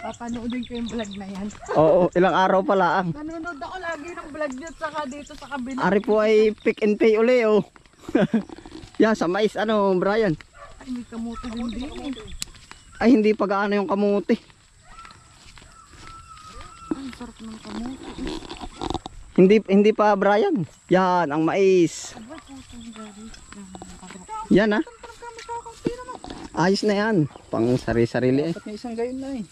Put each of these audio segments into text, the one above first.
Papanoodin ko yung vlog na yan. Oo, ilang araw pa lang. Nanonood ako lagi ng vlog niyo saka dito sa kabila. Ari po ay pick and pay uli oh. Yan sa mais ano Brian. Ay, may kamote din din. Ay hindi pa gaano yung kamuti. Ang sarap ng kamote. Hindi pa Brian. Yan ang mais. Abay, putang gari. Yan ah. Ayos na yan. Pang sari-sarili eh. Dapat may isang gayon na eh.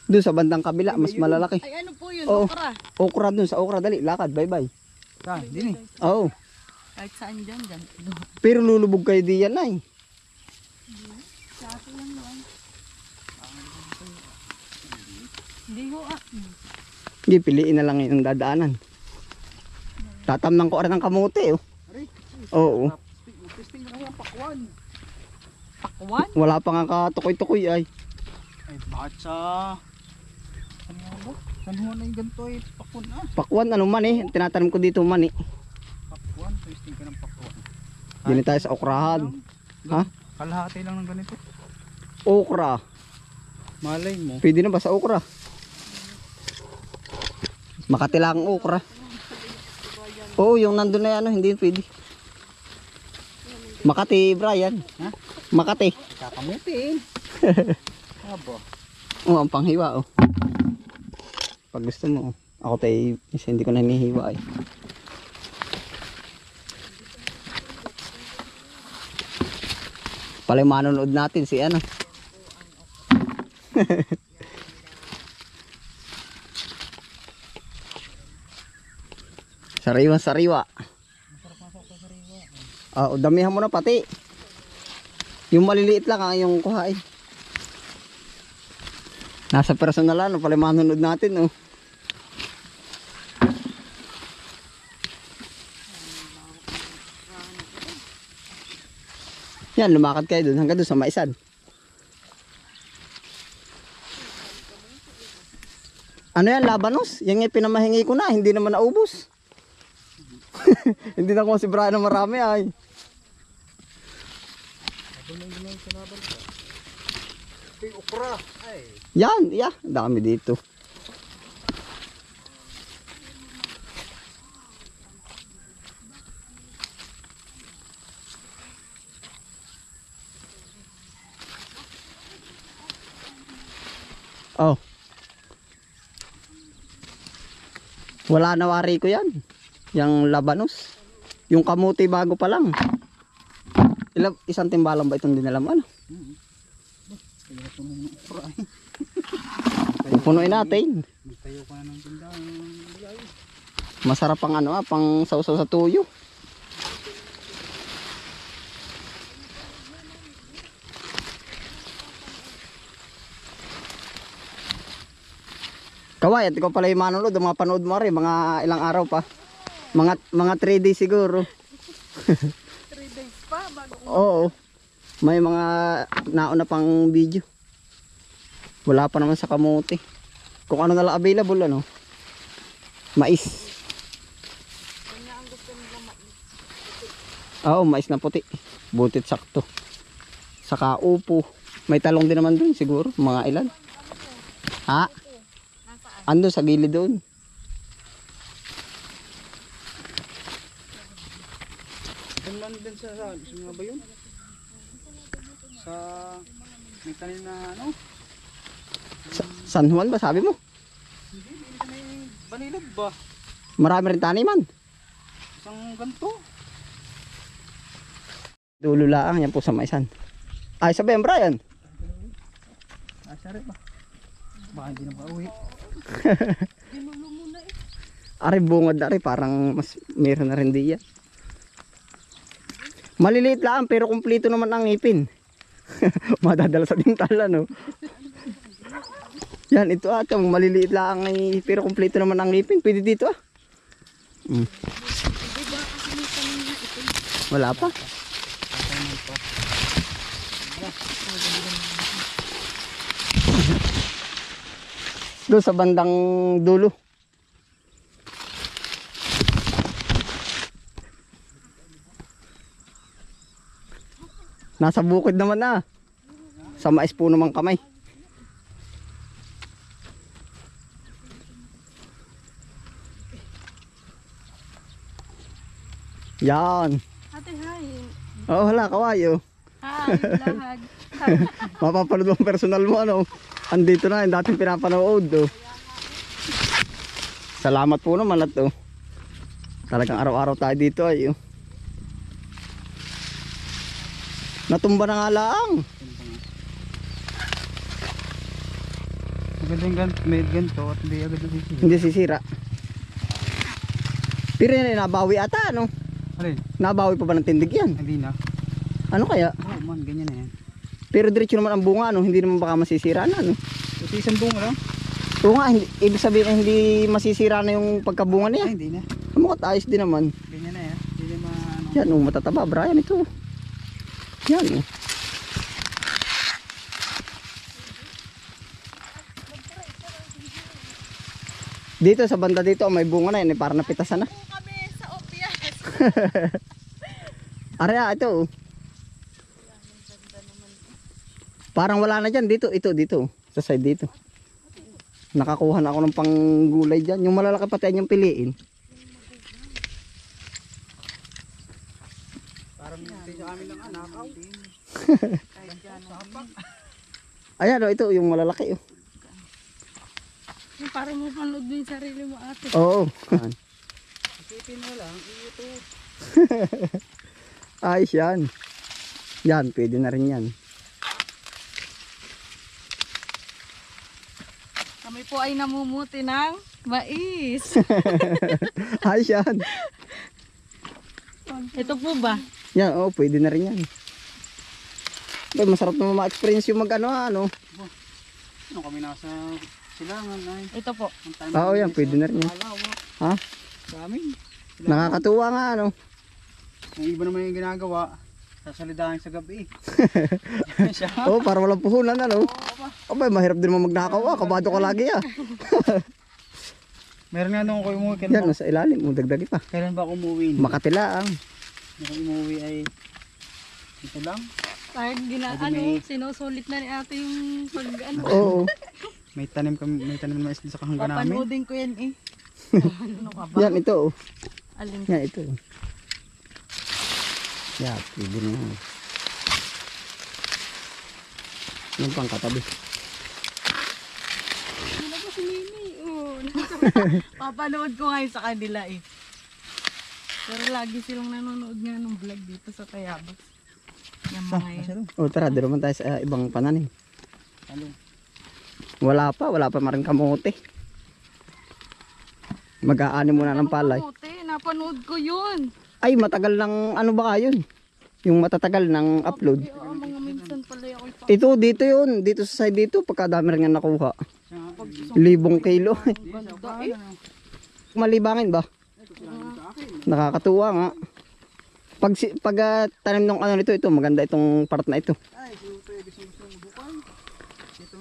Doon sa bandang kabila mas malalaki. Ay, ano po yun? Oo. Okra. Okra doon sa okra dali. Lakad bye bye. Saan? Din eh. Oo. Kahit saan dyan. Pero lulubog kayo diyan ay. Sa akin lang naman. Hindi ho ah. Hindi piliin na lang yung dadaanan. Tatamnan ko rin ng kamote oh. Ari. Oo. Testing na yung pakwan. Pakwan? Wala pa nga katukoy-tukoy ay. Ay bakit sa... Ano nga ba? Sanuhan na yung ganito ay pakwan ah. Pakwan ano man eh. Tinatanim ko dito man eh. Pakwan. Testing ka ng pakwan. Dini tayo sa okrahan. Ha? Kalahati lang ng ganito. Okra. Malay mo. Pwede na ba sa okra? Makati lang ang okra. Oo, yung nandun na yan, ano, hindi pwede. Makati, Brian. Ha? Makati. Kakamutin. Aba. Oo, ang panghiwa, oh. Pag gusto mo, oh. Ako tayo, hindi ko na hinihiwa, eh. Pala yung manonood natin si ano. Sariwa. Oo, damihan mo na pati. Yung maliliit lang ang yung kuhain. Nasa personal ano, pala manonood natin, oh. Yan, lumakad kayo dun hanggang dun sa maisan. Ano yan, labanos? Yan yung pinamahingi ko na, hindi naman naubos. Hindi na kung si Brian na marami ay. Ukra. Ay. Yan, yeah, dami dito. Oh. Wala na wari ko yan. Yang labanos. Yung kamuti bago pa lang. Isang timbalang ba itong dinalam ano? Pupunuin natin. Tayo ka na ng tindahan. Masarap pang ano pang sausaw sa tuyo. Kaway, at ikaw pala yung manonood, mga panood mo rin, mga ilang araw pa. Mga 3 days siguro. 3 days pa bago. Oo. May mga nauna pang video. Wala pa naman sa kamote. Kung ano na lang available ano. Mais. Kanya ang gusto nila mais. Oo, mais na puti. Butit sakto. Saka upo. May talong din naman dun siguro, mga ilan. Ha? Ando sa gilid doon. Doon lang din sa nga ba yun? Sa may tanim na ano? San Juan ba sabi mo? Hindi may Banilad ba? Marami rin taniman. Isang ganito. Dulo lang yan po sa maisan. Ay sabi yan Brian. Asari ba? Baka hindi na pauwi. Ginulo muna eh. Ari bungad na rin, parang mas meron na rin diyan. Maliliit lang pero kumpleto naman ang ngipin. Madadala sa dintala no. Yan ito ate, maliliit lang pero kumpleto naman ang ngipin. Pwede dito ah. Diba kasi may kanina ito. Wala pa. Doon sa bandang dulo. Nasa bukid naman na. Sa mais po naman kamay. Yan. Ate, hi. Oh, hala, kawayo. Hi, lahag. Mapapanood mo ang personal mo, ano. Andito na, yung dating pinapanood, oh. Salamat po naman at, oh. Talagang araw-araw tayo dito, ay, oh. Natumba na nga lang. Maganda yung may ganito at hindi agad nasisira. Hindi sisira. Pero yan ay nabawi ata, ano? Alin? Nabawi pa ba ng tindig yan? Hindi na. Ano kaya? Oo man, ganyan na yan. Pero diretso naman ang bunga, ano? Hindi naman baka masisira na, ano? Ito isang bunga lang? Oo nga, ibig sabihin na hindi masisira na yung pagkabunga niya. Ay, hindi na. Mukhang ayos din naman. Ganyan na yan. Hindi na ano. Yan, oh, matataba, Brian, ito. Yan, oh. Dito, sa banda dito, may bunga na yan, parang napitasan na. Po kami sa Opias. Arya, ito, oh. Parang wala na dyan, dito, dito, sa side dito. Nakakuha na ako ng panggulay dyan. Yung malalaki pati yung piliin. Parang hindi sa amin ng anakaw. Ayan, oh, ito, yung malalaki, oh. Yung parang mo panood mo yung sarili mo, ate. Oo. Isipin mo lang, ito. Ayos yan. Yan, pwede na rin yan. Kami po ay namumuti ng mais. Ayos yan. Ito po ba? Yan, oo, pwede na rin yan. Ay, masarap naman ma-experience yung ano. Ano kami nasa silangan ay. Ito po. Oo, yan, pwede na rin yan. Ha? Sa amin. Nakakatuwa nga, ano. Yung iba naman yung ginagawa, sasalidahan sa gabi. Siya. Oo, para walang puhunan, ano. Abay, mahirap din naman magnakaw, ah. Kabado ka lagi, ah. Meron nga nung ako umuwi. Yan, nasa ilalim, dagdagi pa. Kailan ba ako umuwi? Makatila, ang. Ako umuwi ay ito lang. Kahit sinusulit na ni ate yung pag ano. Oo. May tanim na mais din sa kahangga namin. Papanoodin ko yan eh. Ano ka ba? Yan, ito, oh. Alin? Yan, ito. Yan, pwede na yan. Yung pang katabi. Ano ba si Mimi? Oh, papanood ko ngayon sa kanila eh. Pero lagi silang nanonood nga ng vlog dito sa Tayabas. Yung mga yan. O, tara, di naman tayo sa ibang pananim. Ano? Wala pa maring kamote. Mag-aani muna ng palay. Napanood ko yun. Ay, matagal ng ano ba yun? Yung matatagal ng upload. Oo, mga minsan pala ako ipa. Ito, dito yun. Dito sa side dito, pagkadami rin nga nakuha. 1,000 kilo. Ganda eh. Malibangin ba? Nakakatuwa nga. Pag tanim ng ano nito, ito, maganda itong part na ito. Ay, pwede gusto mo bukan. Ito,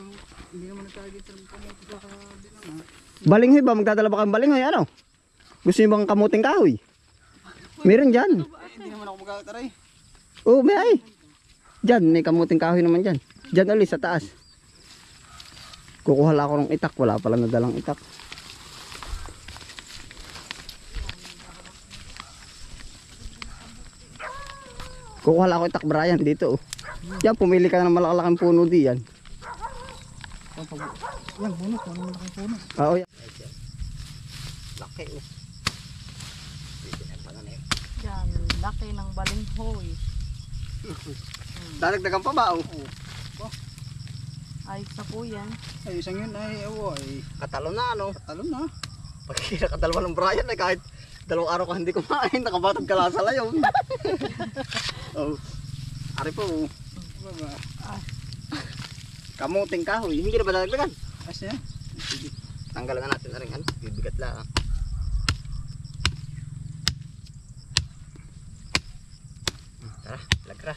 hindi naman nagtagit sa kamote sa kabila. Balinghoy ba? Magdadala ba kang balinghoy? Ano? Gusto niyo bang kamuting kahoy? Meron dyan. Hindi naman ako magkakaray. Oo, may ay. Dyan, may kamuting kahoy naman dyan. Dyan ulit sa taas. Kukuha lang ako ng itak. Wala pala nadalang itak. Kukuha lang ako itak, Brian, dito. Oh. Yan, pumili ka ng malalaking puno diyan. Yan, puno. Ano naman ang puno? Oo, yan. Laki, oh. Yan, laki ng balinghoy. Dadagdagan pa ba, oh? Ayos na po yan. Ay, isang yun ay, ay. Katalo na, ano? Alam na. Pag nakadalawa ng Brian, ay kahit dalawang araw ka hindi kumain, nakabatag ka lang sa layo. Oh. Ari po, oh. Baba. Kamuting kahoy. Hindi na ba dadagdagan? Asya? Tanggalan na natin na rin, ano? Bibigat lang. Tara, lagra.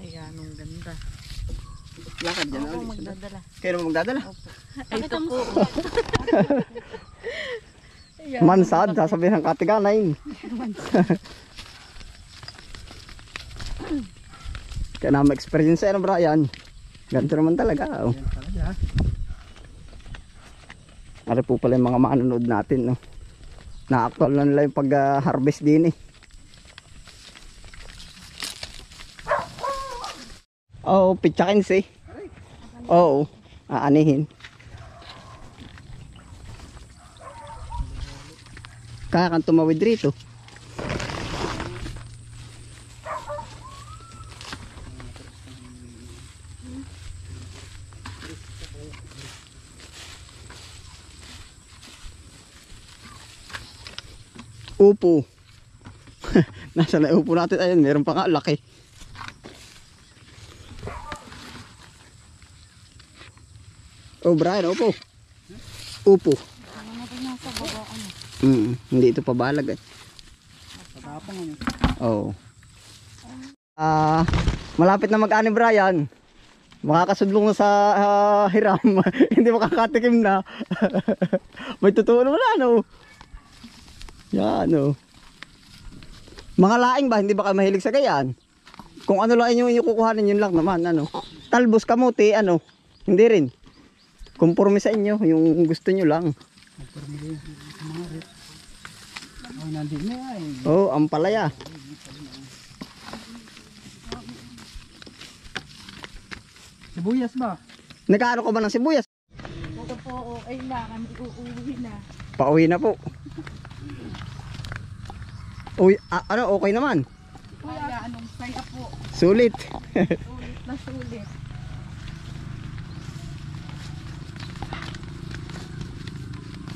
Ayan, ang ganda. Lakad dyan, Ako ulit. magdadala. Kayo naman magdadala? Ay, ito po. Mansad, sasabihin ng katiganain. Kaya na ma-experience ano, Brian. Ganito naman talaga. Oh. Yan talaga. Ari po pala yung mga manonood natin. No? Na-actual na nila yung pag-harvest din eh. Oo, pitsakin si. Oo, aanihin. Kaya kang tumawid rito. Upo. Nasa na upo natin. Ayun, meron pa nga laki. Oh, Brian, upo. Upo. Nasa baba ano. Hindi ito pabalag eh. Pagkapang ano. Oo. Malapit na mag-ani Brian. Makakasudlong na sa hiram. Hindi makakatikim na. May totoo naman ano. Yan o. Mga laing ba? Hindi ba kayo mahilig sa gayan? Kung ano lang yung kukuhanin yun lang naman ano. Talbos, kamuti ano. Hindi rin. Conforme sa inyo. Yung gusto nyo lang. Magpamili sa mga rin. Oh, nandito na yan. Oo, ang palaya. Sibuyas ba? Nagkaano ka ba ng sibuyas? Ito po, okay na. Kami uuwi na. Pauwi na po. Uy, ano, okay naman. Kaya anong saya po. Sulit. Sulit na sulit.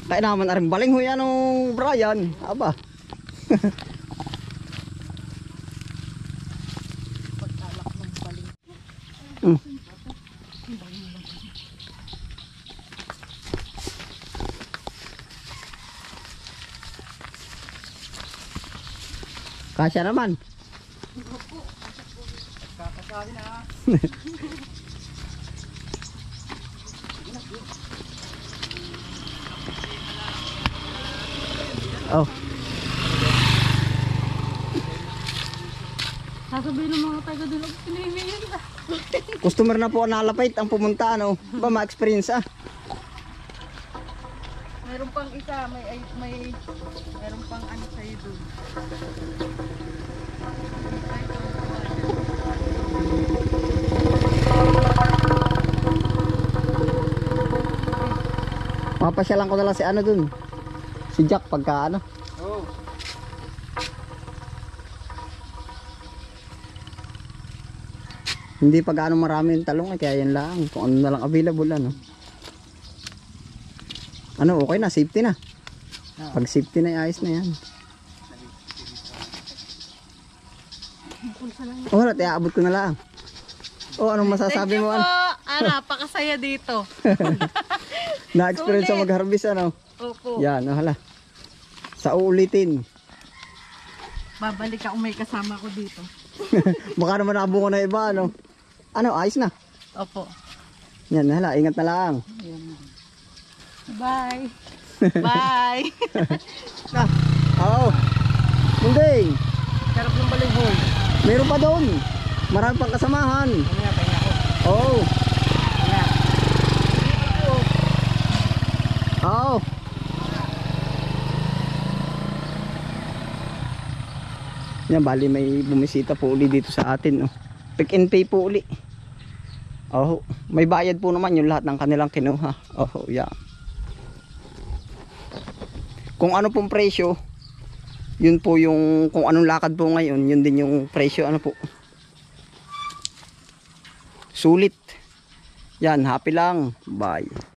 Kaya naman na rin baling huy anong Brian. Aba. Pagkalak ng baling. Kasya naman. Kakasabi na. Oh. Sasabihin ng mga taga doon, pinimili na. Customer na po ang nalapit ang pumunta ano. Ba ma-experience ah. Meron pang isa, meron pang ano sa'yo doon. Papasyalan ko na lang si ano dun. Si Jack pagka ano. Oh. Hindi pag ano marami yung talong eh, kaya yan lang. Kung ano na lang available ano. Ano, okay na, safety na. Pag safety na, ayos na yan. Oh, wala, iaabot ko na lang. Oh, anong masasabi mo? Ano? Napakasaya dito. Na-experience sa mag-harvest ano? Opo. Yan, oh, hala. Sa uulitin. Babalik ako, may kasama ko dito. Baka naman nabungo na iba ano. Ano, ayos na. Opo. Yan, hala, ingat na lang. Bye. Bye. Oo. Munding, Sarap ng balinghoy. meron pa doon. Marami pang kasamahan. Kanya, kanya ako. Oo. Kanya. Oo. Yan, bali may bumisita po uli dito sa atin. Oh. Pick and pay po uli. Oh, may bayad po naman yung lahat ng kanilang kinuha. Oh, yeah. Kung ano pong presyo, yun po yung, kung anong lakad po ngayon, yun din yung presyo, ano po. Sulit. Yan, happy lang. Bye.